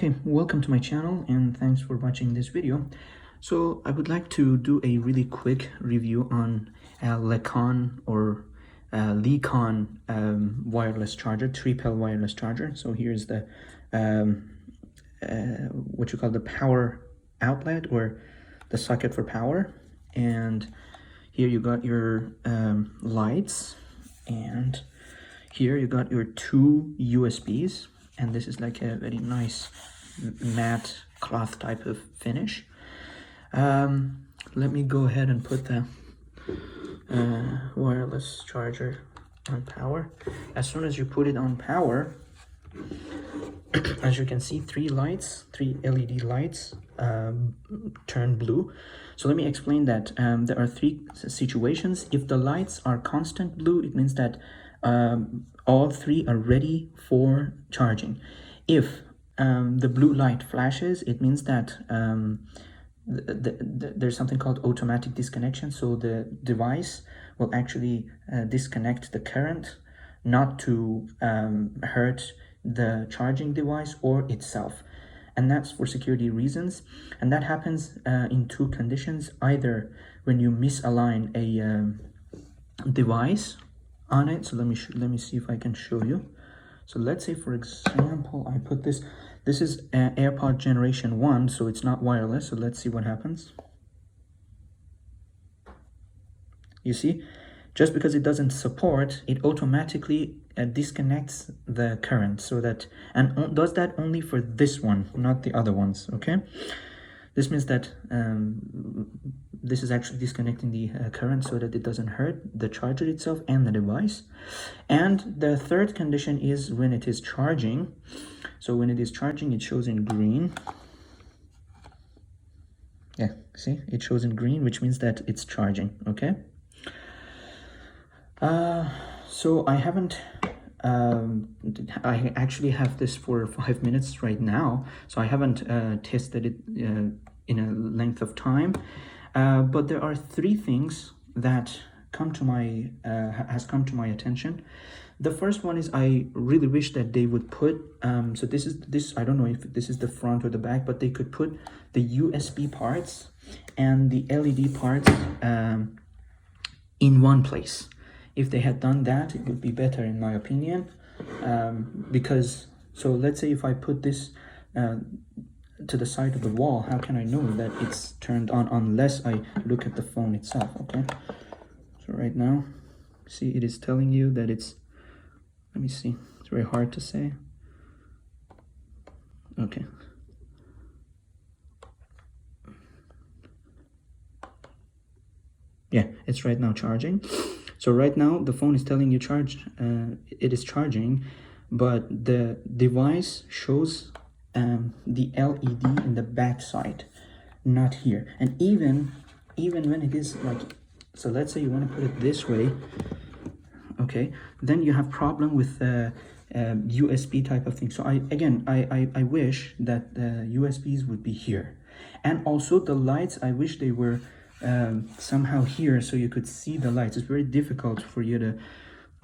Okay, welcome to my channel and thanks for watching this video. So I would like to do a really quick review on Lecone or Lecone wireless charger, 3-pill wireless charger. So here's the what you call the power outlet or the socket for power, and here you got your lights, and here you got your two USBs, and this is like a very nice matte cloth type of finish. Let me go ahead and put the wireless charger on power. As soon as you put it on power, as you can see, three LED lights turn blue. So let me explain that. There are three situations. If the lights are constant blue, it means that all three are ready for charging. If the blue light flashes, it means that there's something called automatic disconnection. So the device will actually disconnect the current, not to hurt the charging device or itself, and that's for security reasons. And that happens in two conditions: either when you misalign a device on it. So let me see if I can show you. So let's say, for example, I put this is AirPod generation 1, so it's not wireless. So let's see what happens. You see, just because it doesn't support, it automatically disconnects the current, so that, and does that only for this one, not the other ones. Okay, this means that this is actually disconnecting the current so that it doesn't hurt the charger itself and the device. And the third condition is when it is charging. So when it is charging, it shows in green. Yeah, see, it shows in green, which means that it's charging. Okay. So I haven't I actually have this for 5 minutes right now, so I haven't tested it in a length of time, but there are three things that come to my has come to my attention. The first one is, I really wish that they would put so this I don't know if this is the front or the back, but they could put the USB parts and the LED parts in one place. If they had done that, it would be better, in my opinion, because, so let's say if I put this to the side of the wall, how can I know that it's turned on unless I look at the phone itself? Okay, so right now, see, it is telling you that it's, let me see, it's very hard to say. Okay, yeah, it's right now charging. So right now the phone is telling you it is charging, but the device shows the LED in the back side, not here. And even when it is like, so let's say you want to put it this way, okay, then you have problem with the USB type of thing. So I wish that the USBs would be here, and also the lights, I wish they were somehow here so you could see the lights. It's very difficult for you to,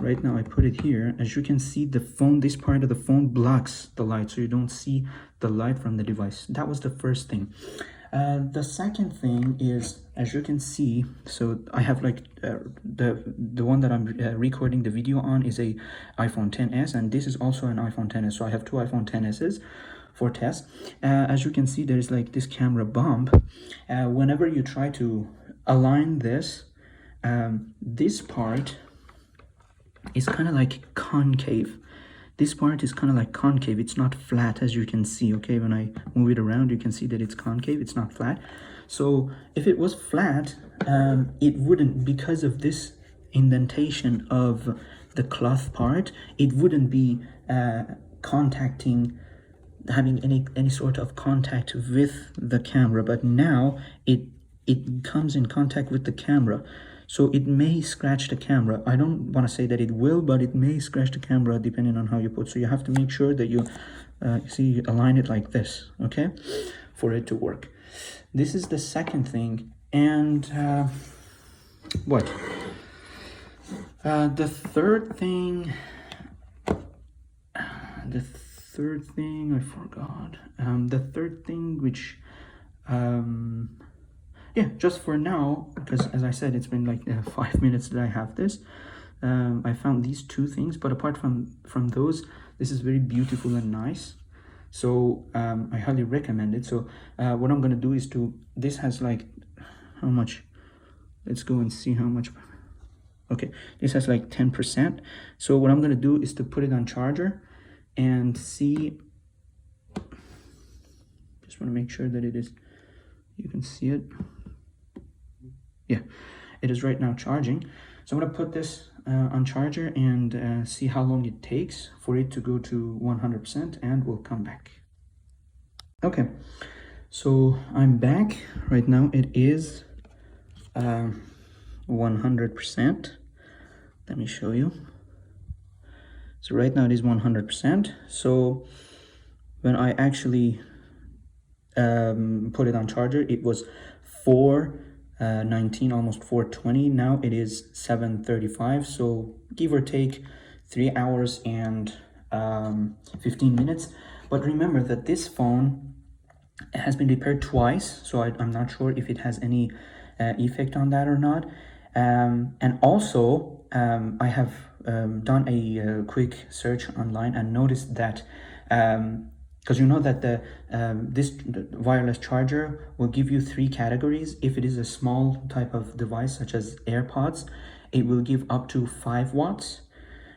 right now I put it here. As you can see, the phone, this part of the phone blocks the light, so you don't see the light from the device. That was the first thing. The second thing is, as you can see, so I have like the one that I'm recording the video on is a iPhone XS, and this is also an iPhone XS. So I have two iPhone XS's for test. As you can see, there's like this camera bump. Whenever you try to align this, this part is kind of like concave. This part is kind of like concave. It's not flat, as you can see. Okay, when I move it around, you can see that it's concave. It's not flat. So if it was flat, it wouldn't, because of this indentation of the cloth part, it wouldn't be having any sort of contact with the camera. But now it comes in contact with the camera, so it may scratch the camera. I don't want to say that it will, but it may scratch the camera depending on how you put. So you have to make sure that you see, align it like this, okay, for it to work. This is the second thing. And what the third thing, third thing I forgot. The third thing, which yeah, just for now, because as I said, it's been like 5 minutes that I have this. I found these two things, but apart from those, this is very beautiful and nice. So I highly recommend it. So what I'm gonna do is this has like, how much? Let's go and see how much. Okay, this has like 10%. So what I'm gonna do is to put it on charger and see. Just want to make sure that it is, you can see it. Yeah, it is right now charging. So I'm gonna put this on charger and see how long it takes for it to go to 100%, and we'll come back. Okay, so I'm back. Right now it is 100%. Let me show you. So right now it is 100%. So when I actually put it on charger, it was 4:19, almost 4:20. Now it is 7:35. So give or take 3 hours and 15 minutes. But remember that this phone has been repaired twice, so I'm not sure if it has any effect on that or not. And also I have done a quick search online and noticed that because you know that this wireless charger will give you 3 categories. If it is a small type of device such as AirPods, it will give up to 5 watts.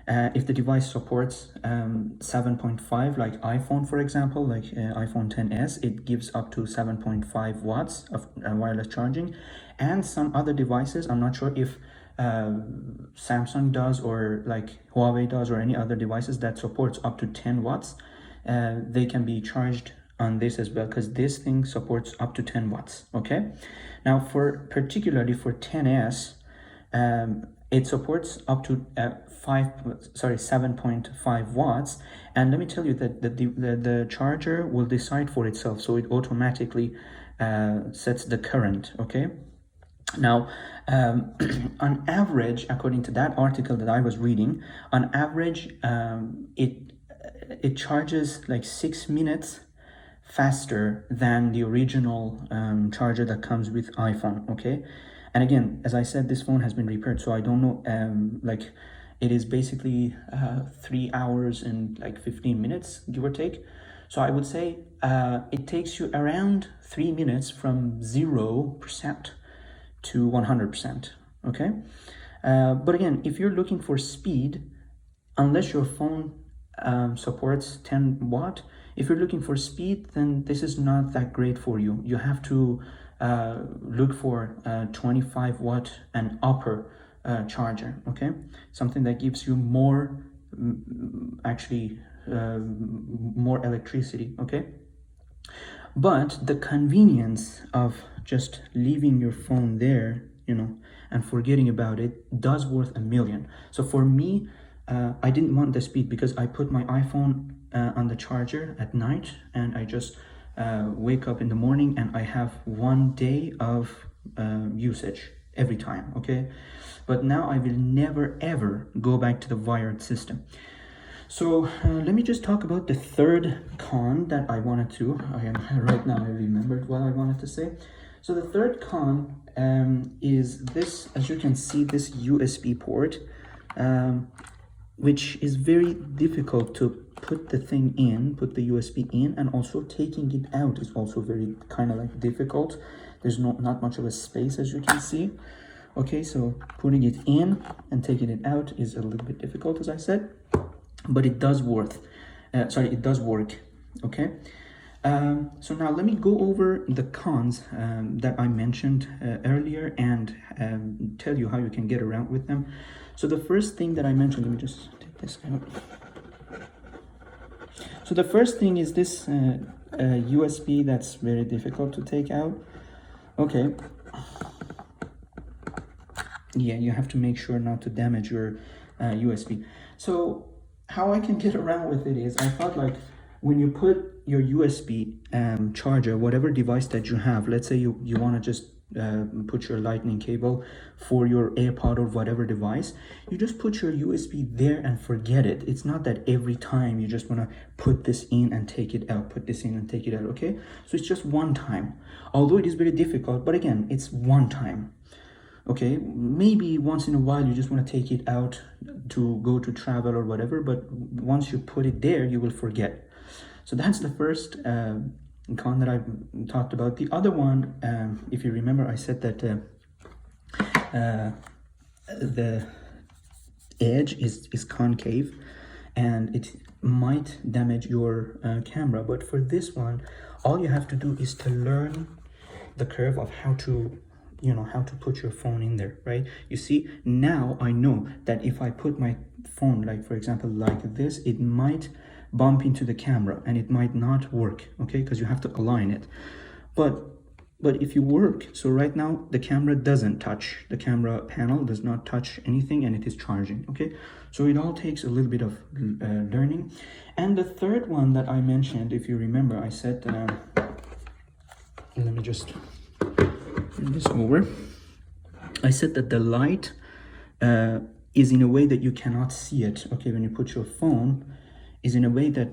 If the device supports 7.5, like iPhone, for example, like iPhone XS, it gives up to 7.5 watts of wireless charging. And some other devices, I'm not sure if Samsung does or like Huawei does or any other devices that supports up to 10 watts, they can be charged on this as well, because this thing supports up to 10 watts. Okay, now particularly for XS, it supports up to 7.5 watts, and let me tell you that the charger will decide for itself, so it automatically sets the current. Okay, now on average, according to that article that I was reading, on average it charges like 6 minutes faster than the original charger that comes with iPhone. Okay, and again, as I said, this phone has been repaired, so I don't know, like it is basically 3 hours and like 15 minutes, give or take. So I would say it takes you around 3 minutes from 0% to 100%. Okay, but again, if you're looking for speed, unless your phone supports 10 watt, if you're looking for speed, then this is not that great for you. You have to look for 25 watt and upper charger. Okay, something that gives you more more electricity. Okay, but the convenience of just leaving your phone there, you know, and forgetting about it does worth a million. So for me, I didn't want the speed because I put my iPhone on the charger at night, and I just wake up in the morning and I have 1 day of usage every time. Okay, but now I will never ever go back to the wired system. So let me just talk about the third con that I wanted to. Right now I remembered what I wanted to say. So the third con is this, as you can see, this USB port, which is very difficult to put the thing in, put the USB in, and also taking it out is also very kind of like difficult. There's not much of a space, as you can see. Okay, so putting it in and taking it out is a little bit difficult, as I said, but it does work. It does work. Okay, so now let me go over the cons that I mentioned earlier and tell you how you can get around with them. So the first thing that I mentioned, let me just take this out. So the first thing is this USB that's very difficult to take out. Okay. Yeah, you have to make sure not to damage your USB. So how I can get around with it is, I thought, like, when you put your USB charger, whatever device that you have, let's say you want to just put your lightning cable for your AirPod or whatever device. You just put your USB there and forget it. It's not that every time you just want to put this in and take it out, put this in and take it out, okay? So it's just one time, although it is very difficult, but again, it's one time. Okay, maybe once in a while you just want to take it out to go to travel or whatever, but once you put it there, you will forget. So that's the first con that I talked about. The other one, if you remember, I said that the edge is concave and it might damage your camera. But for this one, all you have to do is to learn the curve of how to how to put your phone in there, right? You see, now I know that if I put my phone, like for example like this, it might bump into the camera and it might not work, okay, because you have to align it. But if you work, so right now the camera doesn't touch, the camera panel does not touch anything and it is charging, okay? So it all takes a little bit of learning. And the third one that I mentioned, if you remember, I said let me just turn this over. I said that the light is in a way that you cannot see it, okay? When you put your phone, is in a way that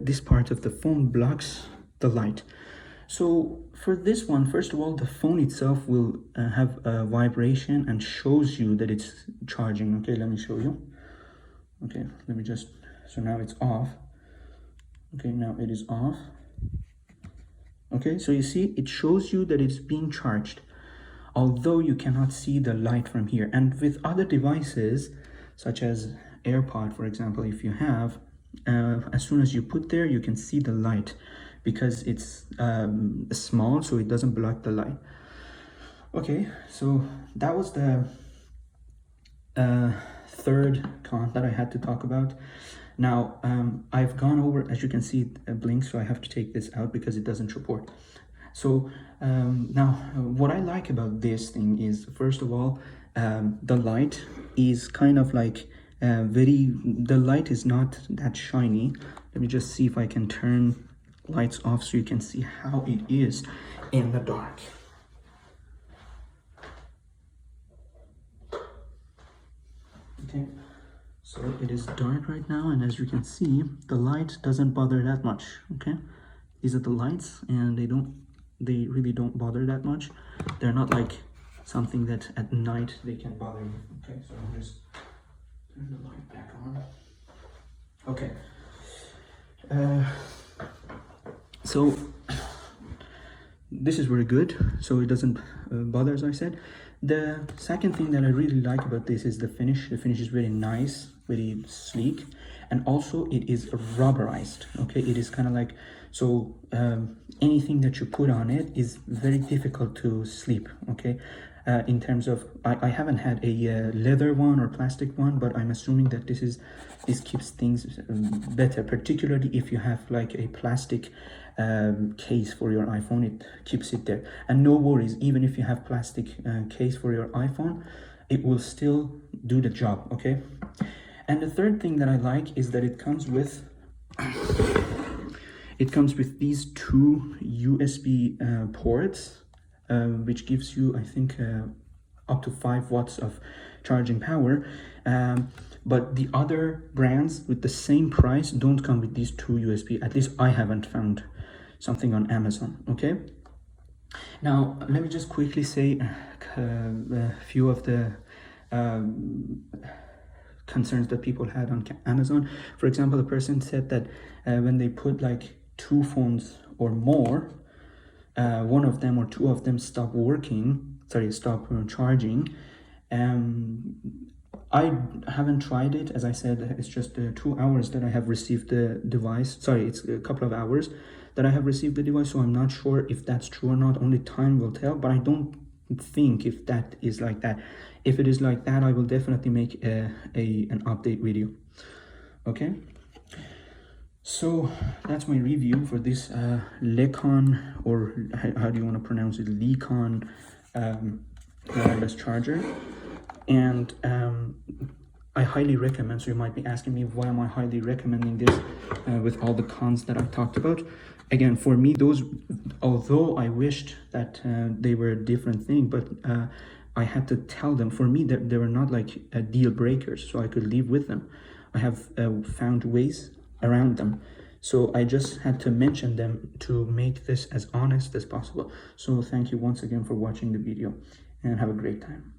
this part of the phone blocks the light. So for this one, first of all, the phone itself will have a vibration and shows you that it's charging. Okay, let me show you. Okay, let me just, so now it's off. Okay, now it is off. Okay, so you see, it shows you that it's being charged, although you cannot see the light from here. And with other devices, such as AirPod, for example, if you have, as soon as you put there, you can see the light because it's small, so it doesn't block the light. Okay, so that was the third con that I had to talk about. Now, I've gone over, as you can see, it blinks, so I have to take this out because it doesn't report. So now, what I like about this thing is, first of all, the light is kind of like the light is not that shiny. Let me just see if I can turn lights off so you can see how it is in the dark. Okay, so it is dark right now, and as you can see, the light doesn't bother that much. Okay, these are the lights, and they really don't bother that much. They're not like something that at night they can bother you. Okay, so I'll just turn the light back on. Okay, so this is very good, so it doesn't bother, as I said. The second thing that I really like about this is the finish. The finish is very nice, very sleek, and also it is rubberized. Okay, it is kind of like, so anything that you put on it is very difficult to sleep. Okay, in terms of, I haven't had a leather one or plastic one, but I'm assuming that this keeps things better, particularly if you have like a plastic case for your iPhone. It keeps it there, and no worries, even if you have plastic case for your iPhone, it will still do the job. Okay, and the third thing that I like is that it comes with these two USB ports, which gives you, I think, up to 5 watts of charging power. But the other brands with the same price don't come with these two USB. At least I haven't found something on Amazon. Okay, now let me just quickly say a few of the concerns that people had on Amazon. For example, a person said that when they put like 2 phones or more, one of them or 2 of them stop charging. I haven't tried it. As I said, it's just 2 hours that I have received the device. Sorry, it's a couple of hours that I have received the device, so I'm not sure if that's true or not. Only time will tell, but I don't think if that is like that. If it is like that, I will definitely make an update video. Okay, so that's my review for this Lecone, or how do you want to pronounce it, Lecone wireless charger. And I highly recommend, so you might be asking me, why am I highly recommending this with all the cons that I talked about? Again, for me, those, although I wished that they were a different thing, but I had to tell them, for me, that they were not like deal breakers, so I could live with them. I have found ways around them. So I just had to mention them to make this as honest as possible. So thank you once again for watching the video, and have a great time.